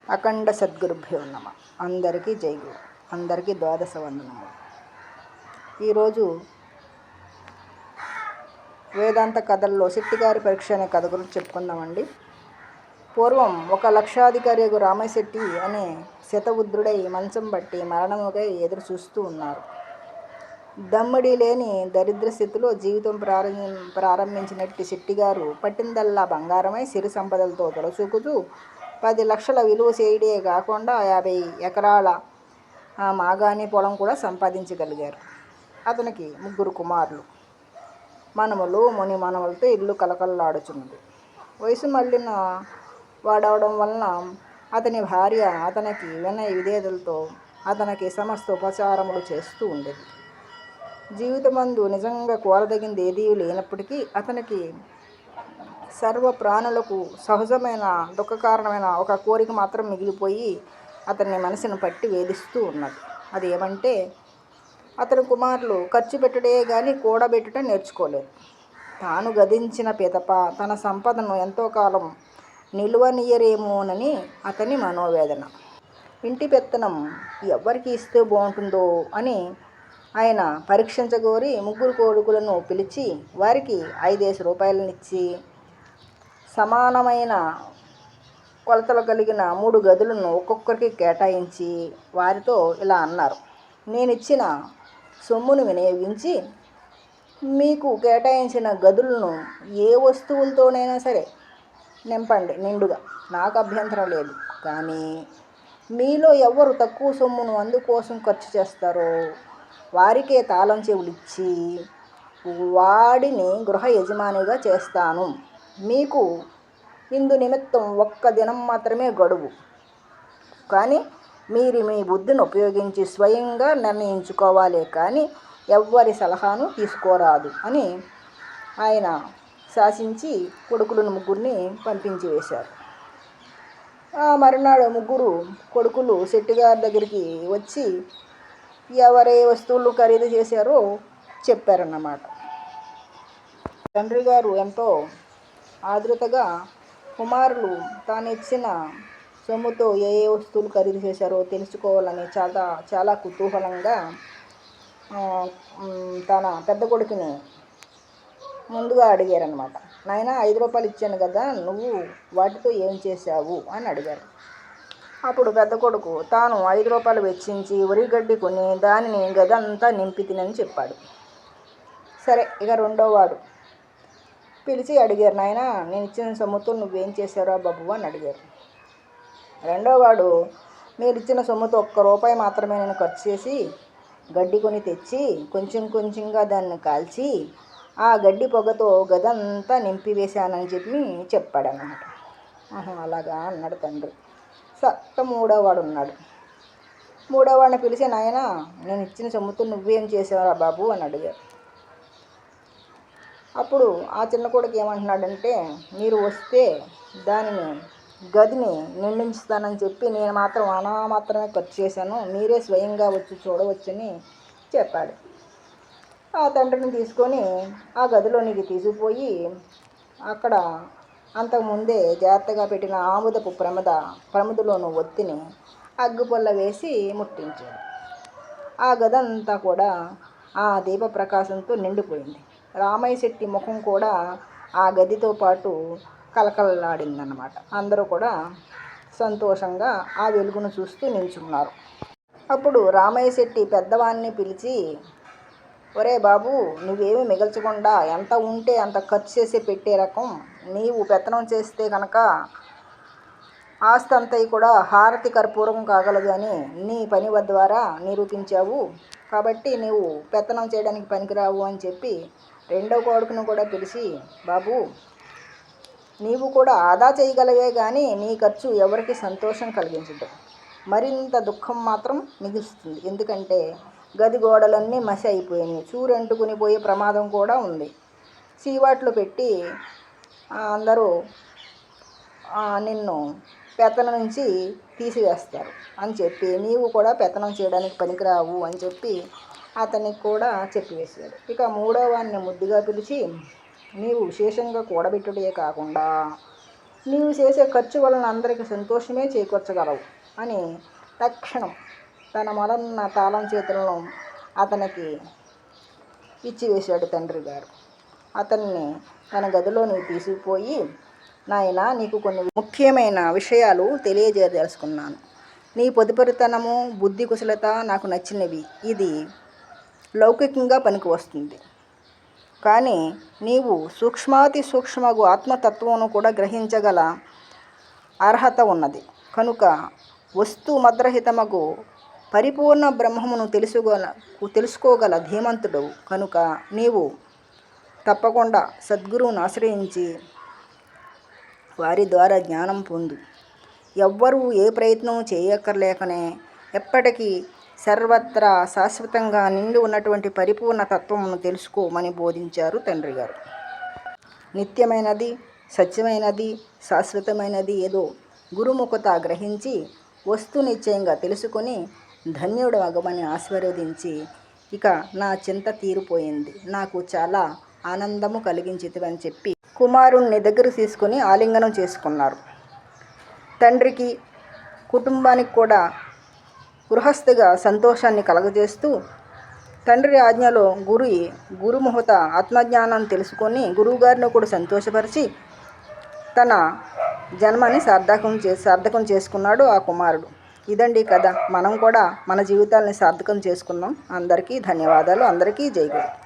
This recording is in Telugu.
అఖండ సద్గురుభ్యో నమ. అందరికీ జై గురు. అందరికీ ద్వాదశ వందనము. ఈరోజు వేదాంత కథల్లో శెట్టిగారి పరీక్ష అనే కథ గురించి చెప్పుకుందామండి. పూర్వం ఒక లక్షాధికారి రామయ్య శెట్టి అనే శతవుద్రుడై మంచం బట్టి మరణముకై ఎదురు చూస్తూ ఉన్నారు. దమ్మిడి లేని దరిద్ర స్థితిలో జీవితం ప్రారంభించినట్టి శెట్టిగారు పట్టిందల్లా బంగారమై సిరి సంపదలతో తొలచూకుతూ 10 లక్షల విలువ చేయడే కాకుండా 50 ఎకరాల మాగాణి పొలం కూడా సంపాదించగలిగారు. అతనికి 3 కుమారులు, మనములు, ముని మనములతో ఇల్లు కలకల్లాడుచున్నది. వయసు మళ్ళిన వాడవడం వలన అతని భార్య అతనికి వినయ విధేయతలతో అతనికి సమస్త ఉపచారములు చేస్తూ ఉండేది. జీవితమందు నిజంగా కోరదగింది ఏదీ లేనప్పటికీ అతనికి సర్వ ప్రాణులకు సహజమైన దుఃఖకారణమైన ఒక కోరిక మాత్రం మిగిలిపోయి అతని మనసును పట్టి వేధిస్తూ ఉన్నది. అది ఏమంటే, అతని కుమారులు ఖర్చు పెట్టడే కానీ కూడబెట్టడం నేర్చుకోలేదు. తాను గదించిన పిదప తన సంపదను ఎంతో కాలం నిలువనీయరేమోనని అతని మనోవేదన. ఇంటి పెత్తనం ఎవరికి ఇస్తే బాగుంటుందో అని ఆయన పరీక్షించగోరి 3 కొడుకులను పిలిచి వారికి 5 రూపాయలనిచ్చి సమానమైన కొలతలు కలిగిన 3 గదులను ఒక్కొక్కరికి కేటాయించి వారితో ఇలా అన్నారు: నేనిచ్చిన సొమ్మును వినియోగించి మీకు కేటాయించిన గదులను ఏ వస్తువులతోనైనా సరే నింపండి నిండుగా, నాకు అభ్యంతరం లేదు. కానీ మీలో ఎవరు తక్కువ సొమ్మును అందుకోసం ఖర్చు చేస్తారో వారికే తాళం చెవులు ఇచ్చి వాడిని గృహ యజమానిగా చేస్తాను. మీకు ఇందు నిమిత్తం 1 దినం మాత్రమే గడువు, కానీ మీరు మీ బుద్ధిని ఉపయోగించి స్వయంగా నిర్ణయించుకోవాలి, కానీ ఎవ్వరి సలహాను తీసుకోరాదు అని ఆయన శాసించి కొడుకులను 3 పంపించి వేశారు. మరునాడు 3 కొడుకులు శెట్టిగారి దగ్గరికి వచ్చి ఎవరే వస్తువులు ఖరీదు చేశారో చెప్పారన్నమాట. తండ్రి గారు ఎంతో ఆతృతగా కుమారులు తాను ఇచ్చిన సొమ్ముతో ఏ వస్తువులు ఖరీదు చేశారో తెలుసుకోవాలని చాలా కుతూహలంగా తన పెద్ద కొడుకుని ముందుగా అడిగారనమాట. నాయన, 5 రూపాయలు ఇచ్చాను కదా, నువ్వు వాటితో ఏం చేశావు అని అడిగారు. అప్పుడు పెద్ద కొడుకు తాను 5 రూపాయలు వెచ్చించి ఉరిగడ్డి కొని దానిని గదంతా నింపి తినని చెప్పాడు. సరే, ఇక రెండోవాడు పిలిచి అడిగారు, నాయన, నేను ఇచ్చిన సొమ్ముతో నువ్వేం చేశారా బాబు అని అడిగారు. రెండోవాడు, మీరు ఇచ్చిన సొమ్ముతో 1 రూపాయి మాత్రమే నేను ఖర్చు చేసి గడ్డి కొని తెచ్చి కొంచెం కొంచెంగా దాన్ని కాల్చి ఆ గడ్డి పొగతో గదంతా నింపివేశానని చెప్పాడన్నమాట. అలాగా అన్నాడు తండ్రి. మూడోవాడు ఉన్నాడు. మూడోవాడిని పిలిచి, నాయన, నేను ఇచ్చిన సొమ్ముతో నువ్వేం చేసావురా బాబు అని అడిగారు. అప్పుడు ఆ చిన్న కొడుకు ఏమంటున్నాడంటే, మీరు వస్తే గదిని నిండించుతానని చెప్పి నేను మాత్రం మాత్రమే ఖర్చు చేశాను, మీరే స్వయంగా వచ్చి చూడవచ్చని చెప్పాడు. ఆ తండ్రిని తీసుకొని ఆ గదిలోనికి తీసుకుపోయి అక్కడ అంతకుముందే జాగ్రత్తగా పెట్టిన ఆముదపు ప్రమిదలోని ఒత్తిని అగ్గిపొల్ల వేసి ముట్టించాడు. ఆ గదంతా కూడా ఆ దీప ప్రకాశంతో నిండిపోయింది. రామయ్య శెట్టి ముఖం కూడా ఆ గదితో పాటు కలకలలాడిందన్నమాట. అందరూ కూడా సంతోషంగా ఆ వెలుగును చూస్తూ నిల్చున్నారు. అప్పుడు రామయ్య శెట్టి పెద్దవాడిని పిలిచి, ఒరే బాబు, నువ్వేమీ మిగల్చకుండా ఎంత ఉంటే అంత ఖర్చు చేసి పెట్టే రకం నీవు పెత్తనం చేస్తే కనుక ఆస్తి అంతా కూడా హారతి కర్పూరం కాగలదు అని నీ పని ద్వారా నిరూపించావు, కాబట్టి నీవు పెత్తనం చేయడానికి పనికిరావు అని చెప్పి రెండో కొడుకును కూడా పిలిచి, బాబు, నీవు కూడా ఆదా చేయగలవే కానీ నీ ఖర్చు ఎవరికి సంతోషం కలిగించదు, మరింత దుఃఖం మాత్రం మిగులుస్తుంది. ఎందుకంటే గది గోడలన్నీ మసి అయిపోయినాయి, చూరంటుకుని పోయే ప్రమాదం కూడా ఉంది. చీవాట్లు పెట్టి అందరూ నిన్ను పెత్తనం నుంచి తీసివేస్తారు అని చెప్పి నీవు కూడా పెత్తనం చేయడానికి పనికిరావు అని చెప్పి అతనికి కూడా చెప్పివేశాడు. ఇక మూడోవాడిని ముద్దుగా పిలిచి, నీవు విశేషంగా కూడబెట్టుడే కాకుండా నీవు చేసే ఖర్చు వలన అందరికీ సంతోషమే చేకూర్చగలవు అని తక్షణం తన మొదలున్న తాళం చేతులను అతనికి ఇచ్చివేశాడు తండ్రి గారు. అతన్ని తన గదిలోనికి తీసుకుపోయి, నాయనా, నీకు కొన్ని ముఖ్యమైన విషయాలు తెలియజేయదలుచుకున్నాను. నీ పొదుపరితనము, బుద్ధి కుశలత నాకు నచ్చినవి. ఇది లౌకికంగా పనికి వస్తుంది. కానీ నీవు సూక్ష్మాతి సూక్ష్మగు ఆత్మతత్వమును కూడా గ్రహించగల అర్హత ఉన్నది. కనుక వస్తు మద్రహితమగు పరిపూర్ణ బ్రహ్మమును తెలుసుకోగల ధీమంతుడు కనుక నీవు తప్పకుండా సద్గురువును ఆశ్రయించి వారి ద్వారా జ్ఞానం పొందు. ఎవ్వరూ ఏ ప్రయత్నం చేయక్కర్లేకనే ఎప్పటికీ సర్వత్రా శాశ్వతంగా నిండి ఉన్నటువంటి పరిపూర్ణ తత్వమును తెలుసుకోమని బోధించారు తండ్రి గారు. నిత్యమైనది, సత్యమైనది, శాశ్వతమైనది ఏదో గురుముఖత గ్రహించి వస్తు నిశ్చయంగా తెలుసుకొని ధన్యుడు అగమని ఆశీర్వదించి, ఇక నా చింత తీరిపోయింది, నాకు చాలా ఆనందము కలిగించితివని చెప్పి కుమారుణ్ణి దగ్గర తీసుకుని ఆలింగనం చేసుకున్నారు. తండ్రికి, కుటుంబానికి కూడా గృహస్థిగా సంతోషాన్ని కలగజేస్తూ తండ్రి ఆజ్ఞలో గురుముహత ఆత్మజ్ఞానాన్ని తెలుసుకొని గురువుగారిని కూడా సంతోషపరిచి తన జన్మని సార్థకం చేసుకున్నాడు ఆ కుమారుడు. ఇదండి కథ. మనం కూడా మన జీవితాలని సార్థకం చేసుకుందాం. అందరికీ ధన్యవాదాలు. అందరికీ జై గురు.